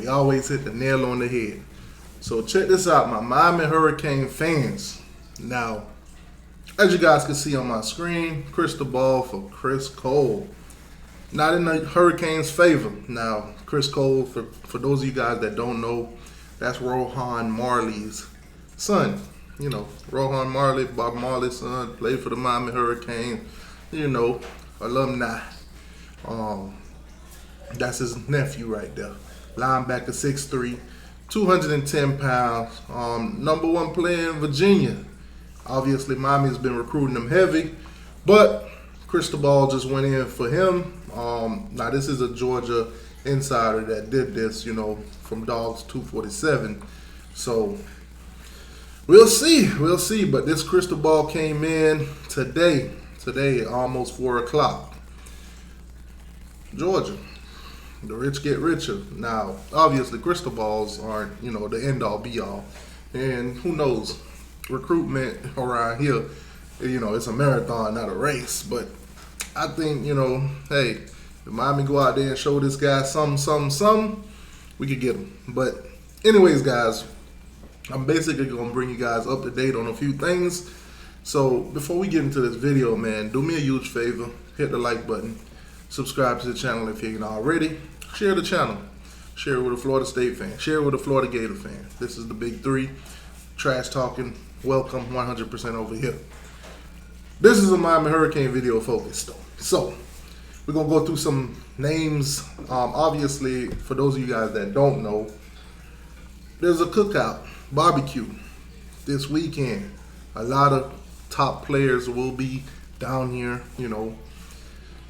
we always hit the nail on the head. So check this out, my Miami Hurricane fans. Now, as you guys can see on my screen, crystal ball for Chris Cole. Not in the Hurricanes' favor. Now, Chris Cole, for those of you guys that don't know, that's Rohan Marley's son. You know, Rohan Marley, Bob Marley's son, played for the Miami Hurricanes. You know, alumni. That's his nephew right there. Linebacker, 6'3", 210 pounds. Number one player in Virginia. Obviously, Miami's been recruiting him heavy, but Cristobal just went in for him. Now, this is a Georgia insider that did this, you know, from Dogs 247. So, we'll see. But this Cristobal came in today, almost 4 o'clock. Georgia. The rich get richer. Now, obviously, crystal balls aren't, you know, the end-all, be-all. And who knows? Recruitment around here, you know, it's a marathon, not a race. But I think, you know, hey, if Miami go out there and show this guy something, we could get him. But anyways, guys, I'm basically going to bring you guys up to date on a few things. So before we get into this video, man, do me a huge favor. Hit the like button. Subscribe to the channel if you're not already. Share the channel. Share it with a Florida State fan. Share it with a Florida Gator fan. This is the big three. Trash talking. Welcome 100% over here. This is a Miami Hurricane video focus though. So we're going to go through some names. Obviously, for those of you guys that don't know, there's a cookout barbecue this weekend. A lot of top players will be down here, you know.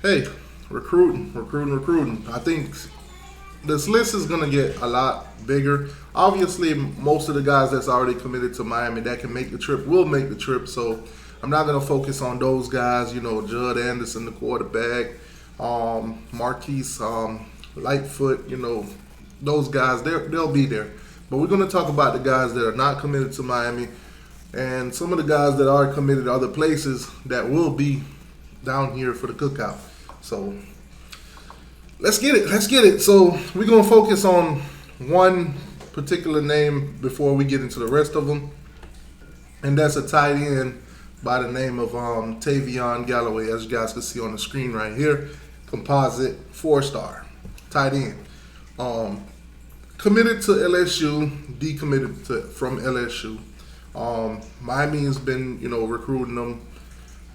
Hey, recruiting. I think this list is going to get a lot bigger. Obviously, most of the guys that's already committed to Miami that can make the trip will make the trip. So I'm not going to focus on those guys. You know, Judd Anderson, the quarterback, Marquise Lightfoot, you know, those guys, they'll be there. But we're going to talk about the guys that are not committed to Miami and some of the guys that are committed to other places that will be down here for the cookout. So let's get it. So we're going to focus on one particular name before we get into the rest of them. And that's a tight end by the name of Tavion Galloway, as you guys can see on the screen right here. Composite 4-star tight end. Committed to LSU, decommitted from LSU. Miami has been, you know, recruiting them.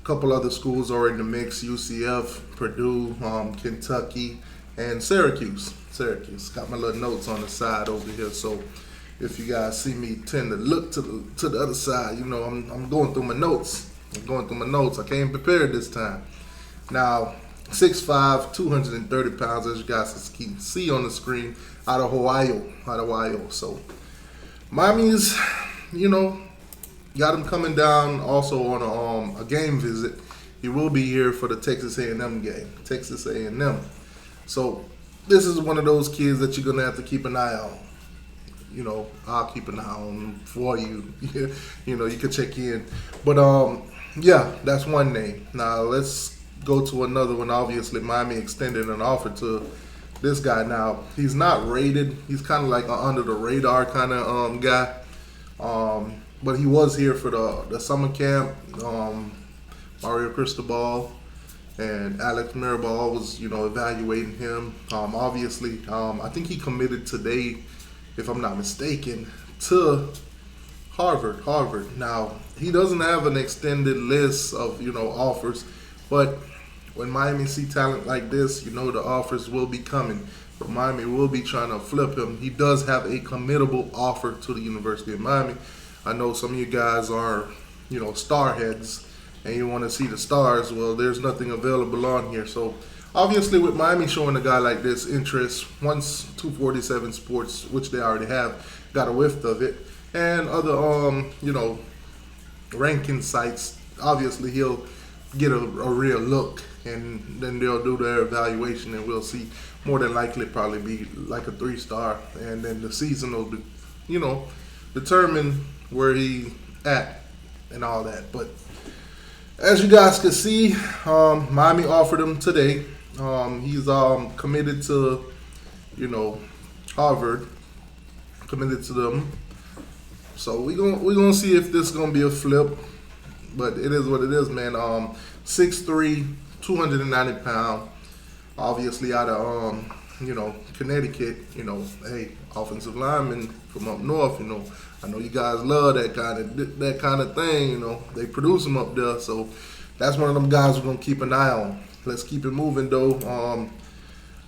A couple other schools are in the mix: UCF, Purdue, Kentucky, and Syracuse. Got my little notes on the side over here, so if you guys see me tend to look to the other side, you know I'm going through my notes. I came prepared this time. Now, 6'5", 230 pounds, as you guys can see on the screen, out of Ohio. So Miami's, you know, got him coming down also on a game visit. He will be here for the Texas A&M game. Texas A&M. So this is one of those kids that you're going to have to keep an eye on. You know, I'll keep an eye on for you. You know, you can check in. But, yeah, that's one name. Now, let's go to another one. Obviously, Miami extended an offer to this guy. Now, he's not rated. He's kind of like an under-the-radar kind of guy. But he was here for the summer camp. Mario Cristobal and Alex Mirabal was, you know, evaluating him. Obviously, I think he committed today, if I'm not mistaken, to Harvard. Now, he doesn't have an extended list of, you know, offers, but when Miami see talent like this, you know the offers will be coming. But Miami will be trying to flip him. He does have a committable offer to the University of Miami. I know some of you guys are, you know, star heads and you want to see the stars. Well, there's nothing available on here. So, obviously, with Miami showing a guy like this interest, once 247 Sports, which they already have, got a whiff of it, and other, you know, ranking sites, obviously he'll get a real look, and then they'll do their evaluation, and we'll see. More than likely probably be like a 3-star, and then the season will be, you know, determine where he at and all that. But as you guys can see, Miami offered him today. He's committed to, you know, Harvard, committed to them. So we gonna see if this gonna be a flip, but it is what it is, man. 6'3", 290 pound, obviously out of Connecticut. Hey, offensive lineman from up north. I know you guys love that kind of thing. They produce them up there, so that's one of them guys we're gonna keep an eye on. Let's keep it moving though.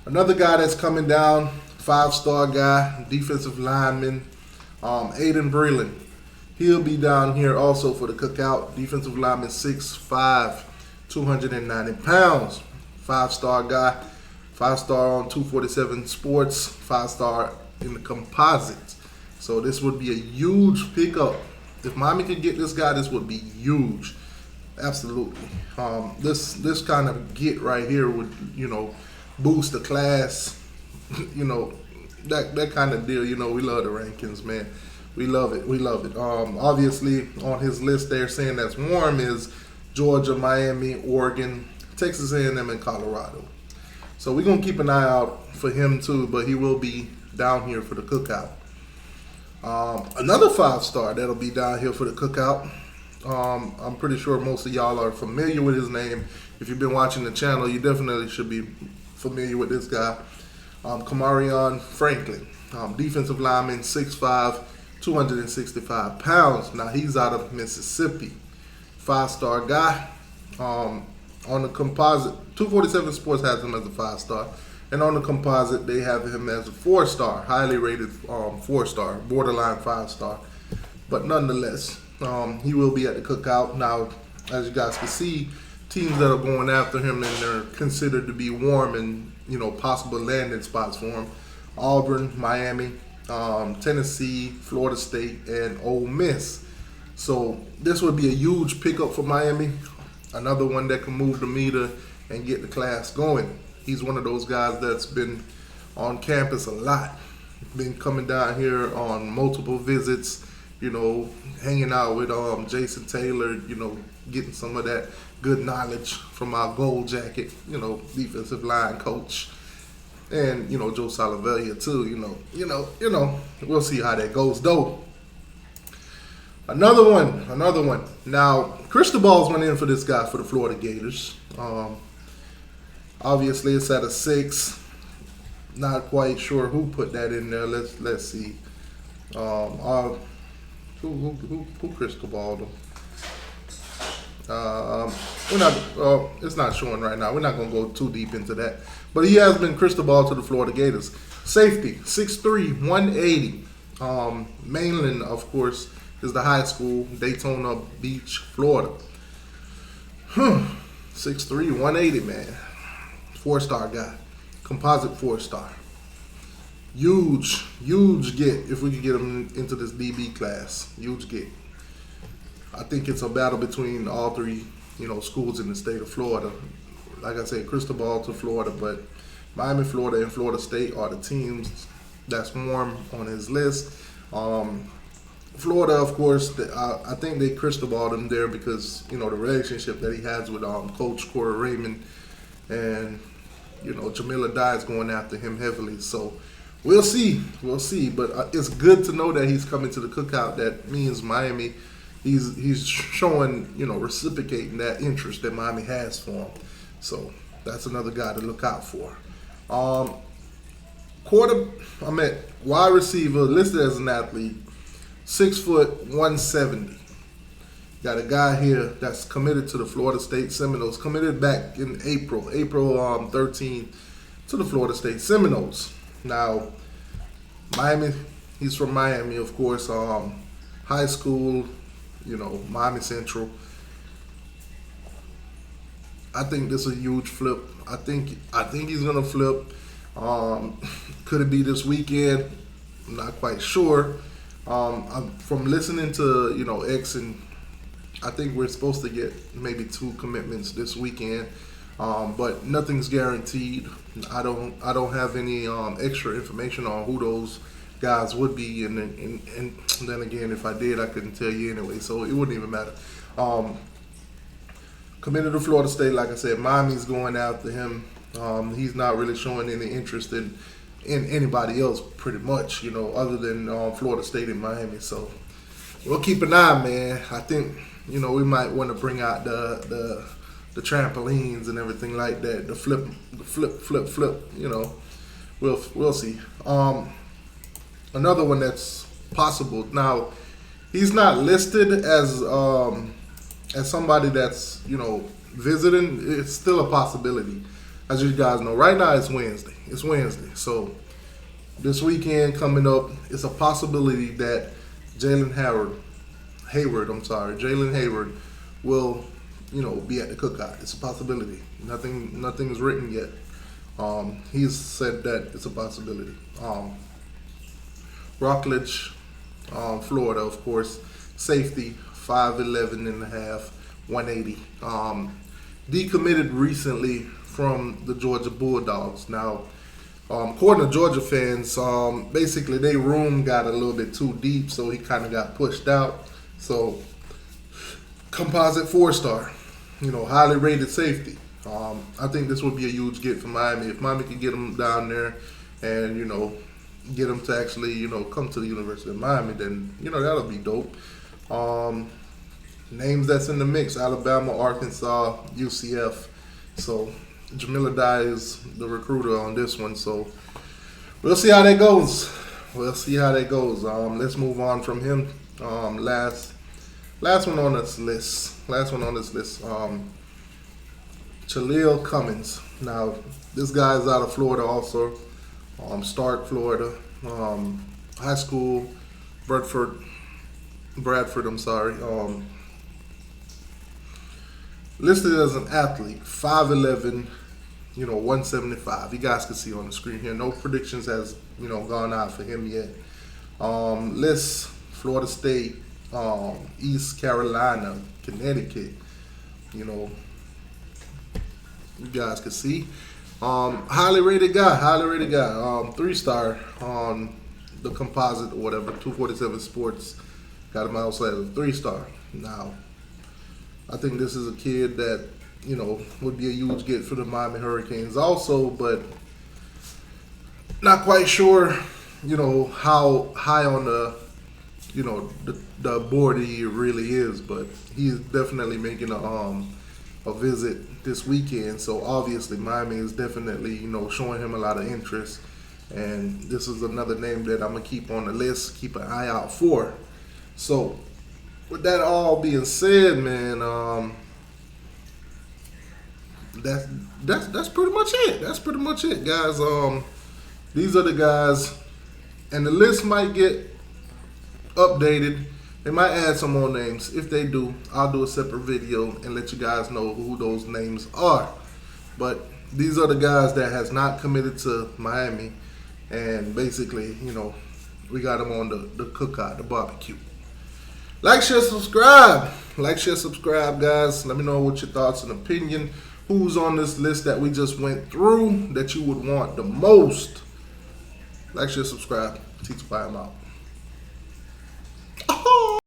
Another guy that's coming down, 5-star guy, defensive lineman, Aiden Breland. He'll be down here also for the cookout. Defensive lineman, 6'5", 290 pounds. 5-star guy, 5-star on 247 Sports, 5-star in the composites. So this would be a huge pickup. If Miami could get this guy, this would be huge. Absolutely. This kind of get right here would, boost the class. That kind of deal. We love the rankings, man. We love it. We love it. Obviously, on his list there, saying that's warm is Georgia, Miami, Oregon, Texas A&M, and Colorado. So we're gonna keep an eye out for him too. But he will be down here for the cookout. Another 5-star that'll be down here for the cookout. I'm pretty sure most of y'all are familiar with his name. If you've been watching the channel, you definitely should be familiar with this guy. Kamarion Franklin, defensive lineman, 6'5", 265 pounds. Now he's out of Mississippi. 5-star guy. On the composite, 247 Sports has him as a 5-star. And on the composite, they have him as a 4-star, highly rated 4-star, borderline 5-star. But nonetheless, he will be at the cookout. Now, as you guys can see, teams that are going after him and they're considered to be warm and, possible landing spots for him: Auburn, Miami, Tennessee, Florida State, and Ole Miss. So this would be a huge pickup for Miami. Another one that can move the meter and get the class going. He's one of those guys that's been on campus a lot. Been coming down here on multiple visits, hanging out with Jason Taylor, getting some of that good knowledge from our gold jacket, defensive line coach. And, Joe Salavelia too, we'll see how that goes though. Another one. Now, Cristobal's went in for this guy for the Florida Gators. Obviously, it's at a 6. Not quite sure who put that in there. Let's see. Who Cristobal'd him? It's not showing right now. We're not gonna go too deep into that. But he has been Cristobal to the Florida Gators. Safety, 6'3", 180. Mainland, of course, is the high school, Daytona Beach, Florida. 6'3", 180, man. 4-star guy. Composite 4-star. Huge get if we could get him into this DB class. Huge get. I think it's a battle between all three, schools in the state of Florida. Like I said, Cristobal to Florida, but Miami, Florida, and Florida State are the teams that's warm on his list. Florida, of course, I think they Cristobal'd him there because, the relationship that he has with Coach Corey Raymond, and, Jamila Dye's going after him heavily. So we'll see. But it's good to know that he's coming to the cookout. That means Miami, he's showing, reciprocating that interest that Miami has for him. So that's another guy to look out for. Wide receiver, listed as an athlete, 6 foot 170. Got a guy here that's committed to the Florida State Seminoles, committed back in April 13th to the Florida State Seminoles. Now, Miami, he's from Miami, of course. High school, Miami Central. I think this is a huge flip. I think he's gonna flip. Could it be this weekend? I'm not quite sure. From listening to X, and I think we're supposed to get maybe 2 commitments this weekend, but nothing's guaranteed. I don't have any extra information on who those guys would be, and then again, if I did, I couldn't tell you anyway, so it wouldn't even matter. Committed to Florida State, like I said, Miami's going after him. He's not really showing any interest in anybody else pretty much, other than Florida State and Miami. So we'll keep an eye, man. I think we might want to bring out the trampolines and everything like that. The flip. We'll see. Another one that's possible. Now, he's not listed as somebody that's visiting. It's still a possibility. As you guys know, right now it's Wednesday. So this weekend coming up, it's a possibility that Jalen Hayward will be at the cookout. It's a possibility. Nothing is written yet. He's said that it's a possibility. Rockledge, Florida, of course, safety, 5'11 and a half, 180. Decommitted recently from the Georgia Bulldogs. Now, according to Georgia fans, basically their room got a little bit too deep, so he kind of got pushed out. So, composite 4-star, highly rated safety. I think this would be a huge get for Miami. If Miami can get him down there and, get him to actually, come to the University of Miami, then, that'll be dope. Names that's in the mix: Alabama, Arkansas, UCF. So Jamila Dye is the recruiter on this one. So we'll see how that goes. Let's move on from him. Last one on this list. Chaleel Cummins. Now, this guy is out of Florida also. Stark, Florida. High school, Bradford, I'm sorry. Listed as an athlete, 5'11", 175. You guys can see on the screen here. No predictions has, gone out for him yet. List, Florida State, East Carolina, Connecticut. You guys can see. Highly rated guy. 3-star on the composite or whatever. 247 Sports got him outside of 3-star. Now, I think this is a kid that would be a huge get for the Miami Hurricanes also, but not quite sure how high on the board he really is, but he's definitely making a visit this weekend. So obviously Miami is definitely showing him a lot of interest, and this is another name that I'm gonna keep on the list, keep an eye out for. So with that all being said, man, that's pretty much it. Guys. These are the guys, and the list might get updated. They might add some more names. If they do, I'll do a separate video and let you guys know who those names are. But these are the guys that has not committed to Miami, and basically, we got them on the cookout, the barbecue. Like, share, subscribe, guys. Let me know what your thoughts and opinion. Who's on this list that we just went through that you would want the most? Like, share, subscribe. Teach by him out.